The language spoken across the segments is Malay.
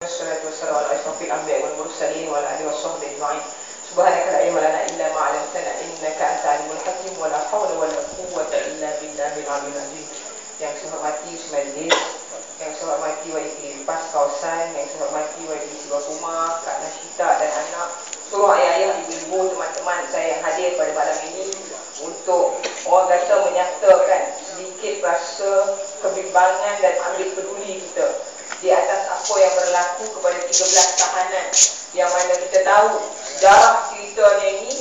والصلاة والسلام على أشرف الأنبياء والمرسلين وعلى آله وصحبه أجمعين. سبحانك لا علم لنا إلا ما علمتنا إنك أنت العليم الحكيم ولا حول ولا قوة إلا بالله العلي العظيم. Yang saya hormati majlis, yang saya hormati YK PAS kawasan, yang saya hormati YK sebuah rumah, Kak Nashita dan anak, seluruh ayah-ayah, ibu-ibu, teman-teman saya yang hadir pada malam ini untuk orang kata menyatakan sedikit rasa kebimbangan dan ambil peduli kita di atas apa yang berlaku kepada 13 tahanan yang mana kita tahu sejarah ceritanya ini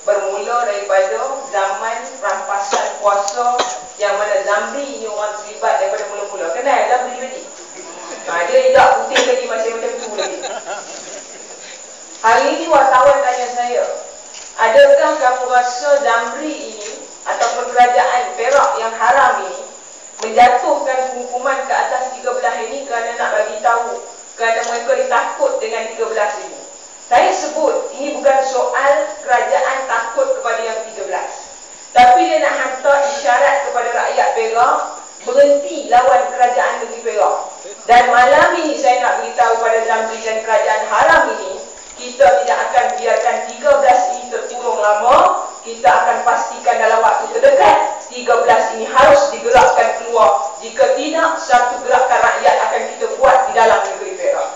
bermula daripada zaman rampasan kuasa yang mana Zamri ni orang terlibat daripada mula-mula. Kenal Zamri tadi? Dia tidak putih lagi, masih macam tu lagi. Hari ini wartawan tanya saya, adakah kamu rasa Zamri ini ataupun kerajaan Perak yang haram ini menjatuhkan hukuman ke atas 13 ini kerana nak bagi tahu kerana mereka ditakut dengan 13 ini? Saya sebut ini bukan soal kerajaan takut kepada yang 13, tapi dia nak hantar isyarat kepada rakyat Perak berhenti lawan kerajaan negeri Perak. Dan malam ini saya nak beritahu pada Zamri dan kerajaan haram ini, kita tidak akan biarkan 13 ini terkurung lama. Kita akan pastikan dalam waktu terdekat 13 ini harus digerakkan keluar. Jika tidak, satu gerakan rakyat akan kita buat di dalam negeri Perak.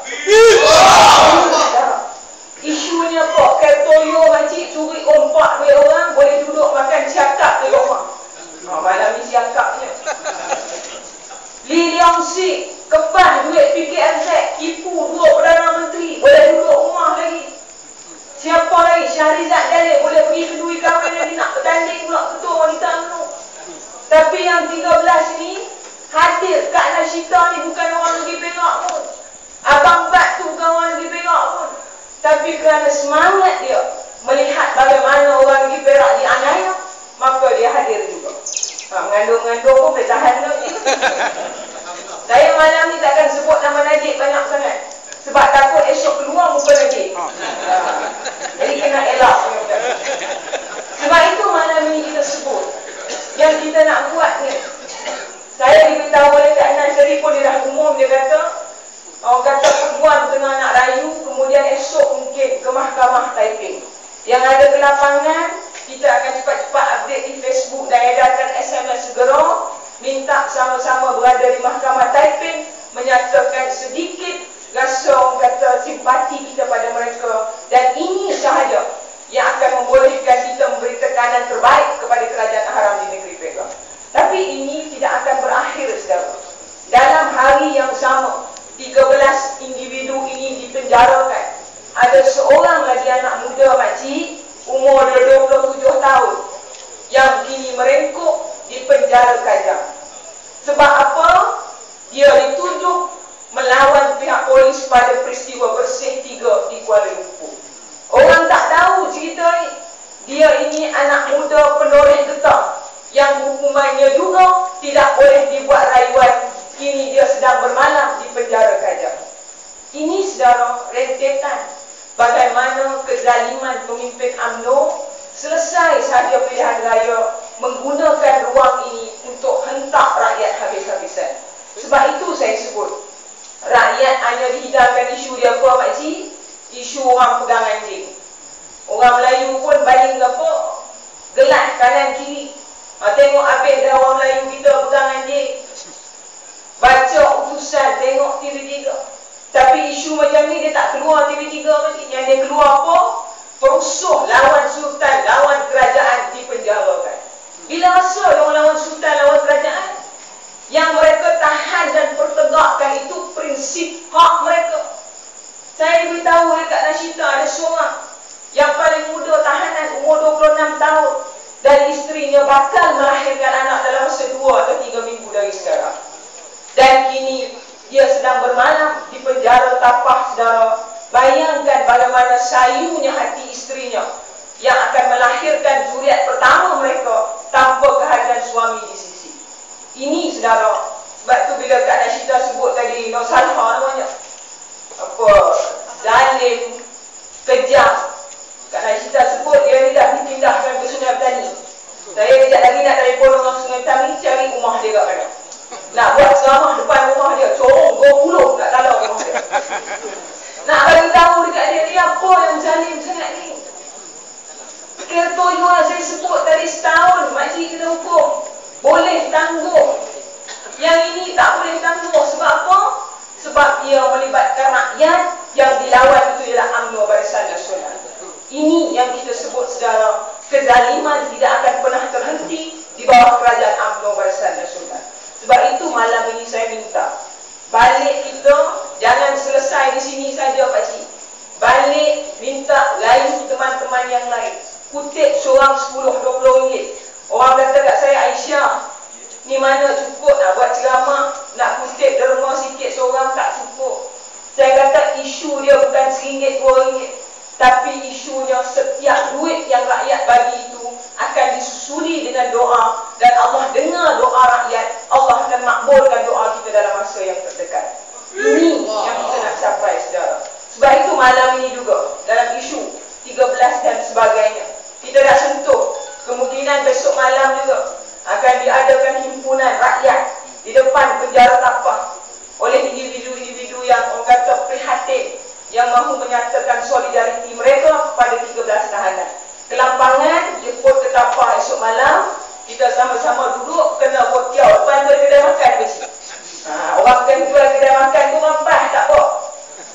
Isunya kok Kertoyo makcik curi ompak duit orang, boleh duduk makan siakap di rumah. Malam ni siakapnya. Li Leong Si kepan duit PKMZ, tipu dua Perdana Menteri, boleh duduk rumah lagi. Siapa lagi? Syahrizad Jalil boleh pergi kedui kawan lagi, nak bertanding pula ketua wanita UMNO. Tapi yang 13 ni hadir. Kak Nashita ni bukan orang negeri Perak pun, Abang Bat tu bukan orang negeri Perak pun, tapi kerana semangat dia melihat bagaimana orang negeri Perak dianiaya, maka dia hadir juga. Mengandung-mengandung pun boleh tahan lagi. Saya malam ni takkan sebut nama Najib banyak sangat, sebab takut esok keluar muka Najib. Jadi kena elak. Sebab itu malam ini kita sebut yang kita nak buat ni. Saya diberitahu oleh Kak Nasri pun, dia dah umum, dia kata orang kata perempuan tengah nak rayu, kemudian esok mungkin ke Mahkamah Taiping. Yang ada ke lapangan, kita akan cepat-cepat update di Facebook dan edarkan SMS segera, minta sama-sama berada di Mahkamah Taiping, menyatakan sedikit rasa orang kata simpati kita pada mereka. Dan ini sahaja yang akan membolehkan kita memberi tekanan terbaik kepada kerajaan haram di negeri Perak. Tapi ini tidak akan berakhir, saudara. Dalam hari yang sama, 13 individu ini dipenjarakan. Ada seorang lagi anak muda makcik, umur dia 27 tahun, yang kini merengkuk di penjara Kajang. Sebab apa? Dia dituduh melawan pihak polis pada peristiwa bersih 3 di Kuala Lumpur. Orang tak tahu cerita ni. Dia ini anak muda penoreh getah yang hukumannya juga tidak boleh dibuat rayuan. Kini dia sedang bermalam di penjara Kajang. Ini, saudara, rentetan bagaimana kezaliman pemimpin UMNO selesai sahaja pilihan raya menggunakan ruang ini untuk hentak rakyat habis-habisan. Sebab itu saya sebut, rakyat hanya dihidangkan isu dia apa makcik? Isu orang pegang anjing. Orang Melayu pun baling apa? Gelat kanan kiri. Tengok habis dah orang Melayu kita pegang anjing. Baca utusan, tengok TV3. Tapi isu macam ni dia tak keluar TV3 macam. Yang dia keluar apa? Perusuh lawan sultan, lawan kerajaan, dipenjarakan. Bila masa dia orang lawan sultan, lawan kerajaan? Yang mereka tahan dan pertegakkan itu prinsip hak mereka. Saya beritahu oleh Kak Nashita, ada seorang yang paling muda tahanan, umur 26 tahun, dan isterinya bakal melahirkan anak dalam masa 2 atau 3 minggu dari sekarang. Dan kini dia sedang bermalam di penjara Tapah, saudara. Bayangkan bagaimana sayunya hati isterinya yang akan melahirkan zuriat pertama mereka tanpa kehadiran suami di sisi. Ini, saudara, sebab tu bila Kak Nashita sebut tadi, Nur Salha namanya, apa, zalim, kejam. Kak Nashita sebut dia ni dah dipindahkan ke Sungai Petani. Saya kejap lagi nak telefon orang Sungai Petani cari rumah dia kat mana. Nak buat ceramah depan rumah dia, corong 20 kat dalam rumah dia. sebut tadi setahun makcik kena hukum, boleh tangguh. Yang ini tak boleh tangguh. Sebab apa? Sebab ia melibatkan rakyat yang dilawan itu ialah UMNO Barisan Nasional. Ini yang kita sebut saudara, kezaliman tidak akan pernah terhenti di bawah kerajaan UMNO Barisan Nasional. Sebab itu malam ini saya minta balik kita, jangan selesai di sini saja pakcik. Balik minta lain teman-teman yang lain. Kutip seorang 10-20 ringgit. Orang kata kat saya, Aisyah, ni mana cukup nak buat ceramah, nak kutip derma sikit seorang tak cukup. Saya kata isu dia bukan RM1, RM2, tapi isunya setiap duit yang rakyat bagi itu akan disusuli dengan doa, dan Allah dengar doa rakyat. Allah akan makbulkan doa kita dalam masa yang terdekat. Ini yang kita nak capai saudara. Sebab itu malam ini juga dalam isu 13 dan sebagainya, kita dah sentuh. Kemungkinan besok malam juga akan diadakan himpunan rakyat di depan penjara Tapah oleh individu-individu yang orang kata prihatin, yang mahu menyatakan solidariti mereka kepada 13 tahanan. Kelampangan jemput ke Tapah esok malam, kita sama-sama duduk kena botiau depan tu kedai makan besi. Orang kan jual kedai makan tu rampas tak apa,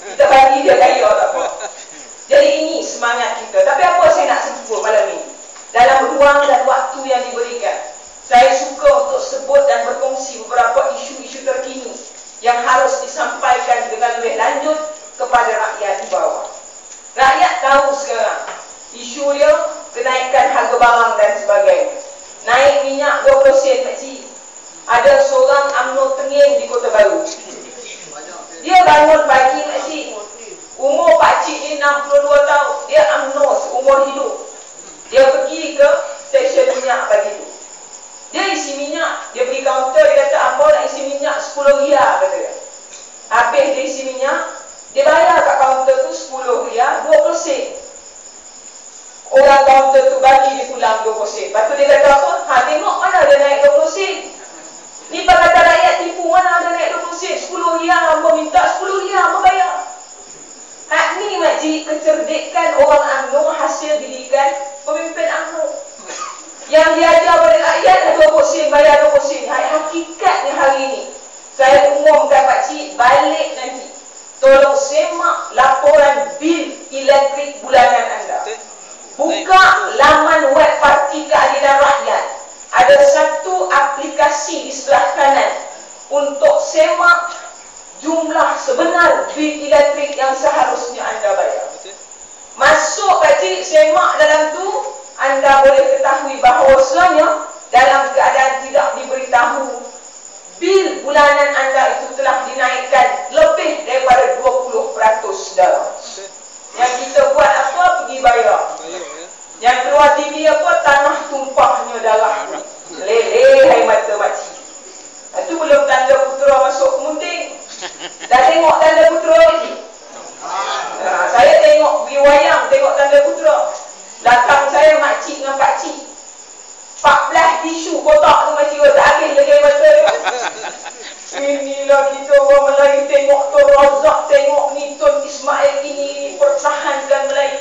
kita bagi dia kaya tak apa. Jadi ini semangat kita. Tapi apa saya nak sebut malam ini, dalam ruang dan waktu yang diberikan, saya suka untuk sebut dan berkongsi beberapa isu-isu terkini yang harus disampaikan dengan lebih lanjut kepada rakyat di bawah. Rakyat tahu sekarang isu dia kenaikan harga barang dan sebagainya. Naik minyak 20 sen pakcik. Ada seorang UMNO Tenging di Kota Baru. Dia bangun pagi pakcik. Umur pakcik ni 62 tahun. Dia UMNO seumur hidup. Dia pergi ke stesen minyak pagi tu. Dia isi minyak, dia pergi kaunter, dia kata, "Apa nak isi minyak 10 riyal," kata dia. Habis dia isi minyak, dia bayar kat kaunter tu 10 riyal 20 sen. Orang kaunter tu bagi dia pulang 20 sen. Lepas tu dia kata apa? Tengok mana dia naik 20 sen. Ni kata rakyat tipu, mana ada naik 20 sen. 10 riyal, hamba minta 10 riyal, hamba bayar. Ni makcik, kecerdikan orang UMNO hasil didikan pemimpin UMNO. Yang diajar pada rakyat 20 sen, bayar 20 sen. Hakikatnya hari ini saya umumkan pakcik, balik nanti tolong semak laporan bil elektrik bulanan anda. Buka laman web Parti Keadilan Rakyat. Ada satu aplikasi di sebelah kanan untuk semak jumlah sebenar bil elektrik yang seharusnya anda bayar. Masuk pakcik, semak dalam tu, anda boleh ketahui bahawasanya dalam keadaan tidak diberitahu, bil bulanan anda itu telah dinaikkan lebih daripada 20%, saudara. Yang kita buat apa? Pergi bayar. Yang keluar TV apa? Tanah tumpahnya darah. Leleh hai mata makcik. Itu belum tanda putera masuk kemunting. Dah tengok tanda putera lagi? Saya tengok pergi wayang, tengok tanda putera. Belakang saya makcik dengan pakcik. 14 tisu kotak tu makcik tak habis lagi mata dia. Inilah kita orang Melayu, tengok tu Razak, tengok ni Tun Ismail ini pertahankan Melayu.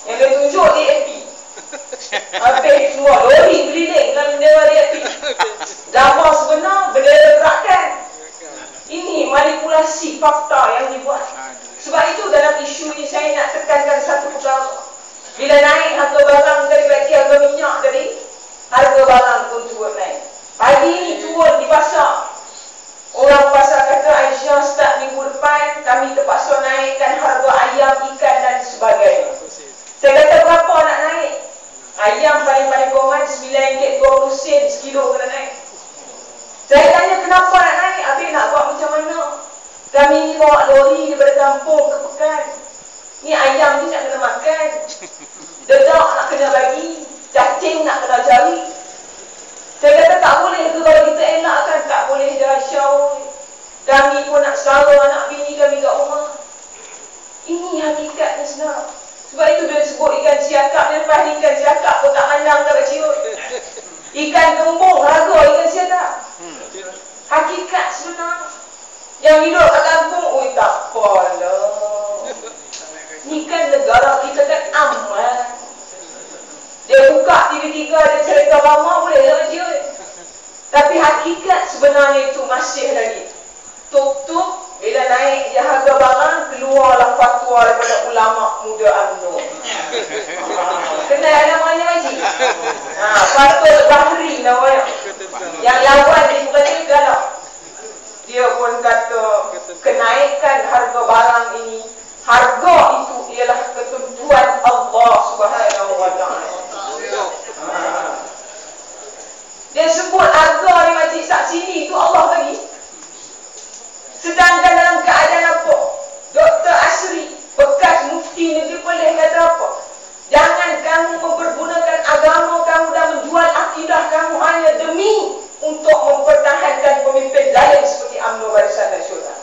Yang dia tunjuk DAP. Habis keluar lori keliling dengan bendera DAP. Gambar sebenar, bendera gerakan. Ini manipulasi fakta yang dibuat. Sebab itu dalam isu ini saya nak tekankan satu perkara. Bila naik harga barang tadi, bagi harga minyak tadi, harga barang pun turun naik. Pagi ini turun di pasar. Orang pasar kata, Aisyah, start minggu depan kami terpaksa naikkan harga ayam, ikan dan sebagainya. Saya kata, berapa nak naik? Ayam paling-paling korang RM9.20 sekilo kena naik. Saya tanya kenapa nak naik? Habis nak buat macam mana? Kami ni bawa lori daripada kampung ke Pekan. Ni ayam ni nak kena makan, dedak nak kena bagi, cacing nak kena cari. Saya kata tak boleh ke kalau kita elakkan? Tak boleh dah, Syah. Kami pun nak sara anak bini kami kat rumah. Ini hakikatnya sebenarnya. Sebab itu bila sebut ikan siakap, lepas ni ikan siakap pun tak mandang tak ciut. Ikan kembung harga ikan siakap. Hakikat sebenarnya. Yang hidup kat kampung, oi tak apalah. Ni kan negara kita kan aman. Dia buka TV3 hakikat sebenarnya itu masih lagi. Tuk-tuk bila naik dia harga barang, keluarlah fatwa daripada ulama muda UMNO. Kenal namanya Haji? Fatul Bahri namanya. Yang lawan di bukan dia galak. Dia pun kata kenaikan harga barang ini, harga itu ialah ketentuan Allah Subhanahu wa taala. Dia sebut harga di majlis sak sini itu Allah bagi. Sedangkan dalam keadaan apa? Dr. Asri, bekas mufti negeri Perlis kata apa? Jangan kamu mempergunakan agama kamu dan menjual akidah kamu hanya demi untuk mempertahankan pemimpin zalim seperti UMNO Barisan Nasional.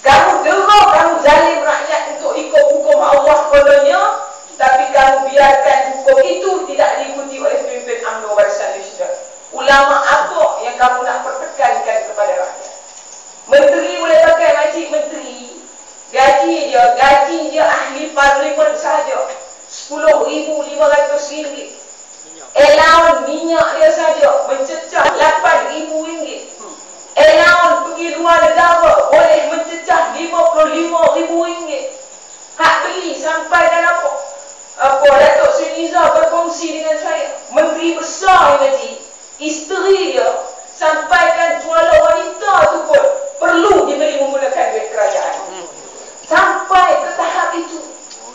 Kamu derah, kamu zalim rakyat untuk ikut hukum Allah kodanya, tapi kamu biarkan hukum itu tidak diikuti oleh pemimpin UMNO Barisan Nasional. Ulama apa yang kamu nak pertekankan kepada rakyat? Menteri boleh pakai majlis menteri, gaji dia ahli parlimen sahaja RM10,500. Allowance minyak dia saja mencecah RM8,000. Allowance pergi luar negara boleh mencecah RM55,000. Hak beli sampai dan apa Datuk Seri Niza berkongsi dengan saya, menteri besar ini, isteri dia sampaikan jualan wanita tu pun perlu dibeli menggunakan duit kerajaan. Sampai ke tahap itu.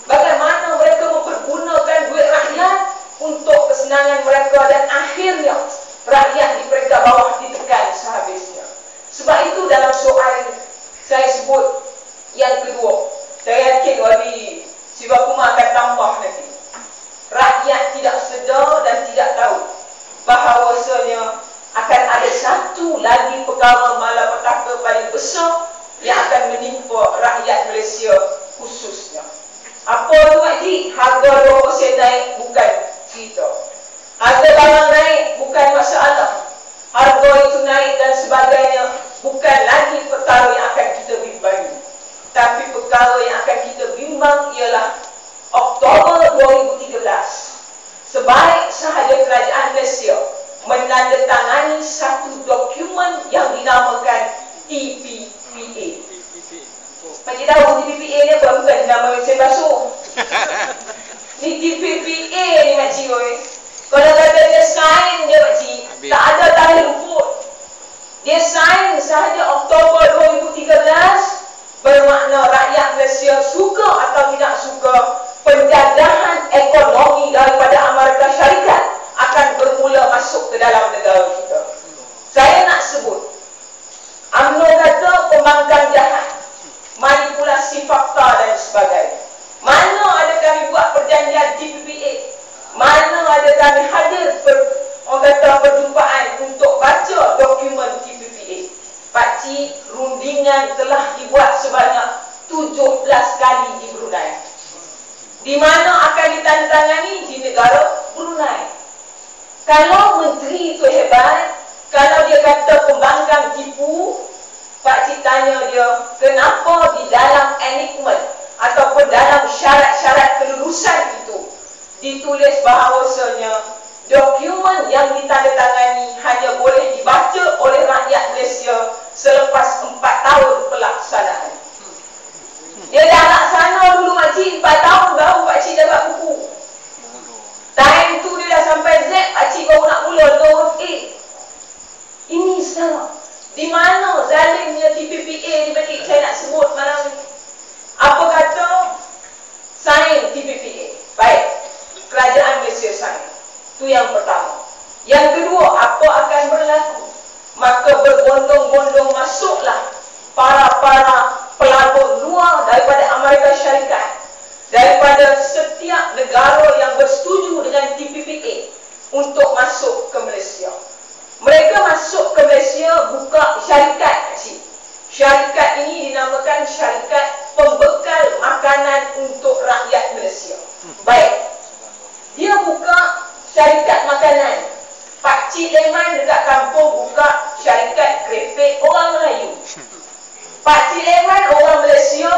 Bagaimana mereka mempergunakan duit rakyat untuk kesenangan mereka dan akhirnya rakyat di peringkat bawah ditekan sehabisnya. Sebab itu dalam soal saya sebut yang kedua, saya yakin Wabi Sibakuma akan tambah nanti. Rakyat tidak sedar dan tidak tahu bahawasanya akan ada satu lagi perkara malapetaka paling besar yang akan menimpa rakyat Malaysia khususnya. Apa tu Makcik? Harga 2% naik bukan cerita. Harga barang naik bukan masalah. Harga itu naik dan sebagainya bukan lagi perkara yang akan kita bimbang. Tapi perkara yang akan kita bimbang ialah Oktober 2013. Sebaik sahaja kerajaan Malaysia menandatangani satu dokumen yang dinamakan TPPA. Pakcik tahu TPPA ni apa? Bukan nama mesin basuh. Ni TPPA ni Makcik. Kalau kata dia sign dia Makcik, tak ada tarikh luput. Dia sign sahaja Oktober 2013, bermakna rakyat Malaysia suka atau tidak suka, penjajahan ekonomi daripada Amerika Syarikat akan bermula masuk ke dalam negara kita. Saya nak sebut, UMNO kata pembangkang jahat, manipulasi fakta dan sebagainya. Mana ada kami buat perjanjian TPPA? Mana ada kami hadir perjumpaan untuk baca dokumen TPPA? Pakcik, rundingan telah dibuat sebanyak 17 kali di Brunei. Di mana akan ditandatangani? Di negara Brunei. Kalau menteri itu hebat, kalau dia kata pembangkang tipu, Pakcik tanya dia, kenapa di dalam enactment ataupun dalam syarat-syarat kelulusan itu ditulis bahawasanya dokumen yang ditandatangani hanya boleh dibaca oleh rakyat Malaysia selepas 4 tahun pelaksanaan. Dia dah laksana dulu Makcik, 4 tahun baru Pakcik dapat buku. Time tu dia dah sampai Z, Pakcik baru nak mula huruf A. Ini sekarang di mana zalimnya TPPA ni Pakcik saya nak sebut malam ni. Apa kata? Sign TPPA. Baik, kerajaan Malaysia sign. Itu yang pertama. Yang kedua, apa akan berlaku? Maka berbondong-bondong masuklah para pelabur luar daripada Amerika Syarikat, daripada setiap negara yang bersetuju dengan TPPA untuk masuk ke Malaysia. Mereka masuk ke Malaysia buka syarikat. Syarikat ini dinamakan Syarikat Pembekal Makanan untuk Rakyat Malaysia. Baik, dia buka syarikat makanan. Pakcik Leman dekat kampung buka syarikat krepek orang Melayu. Pakcik Leman orang Malaysia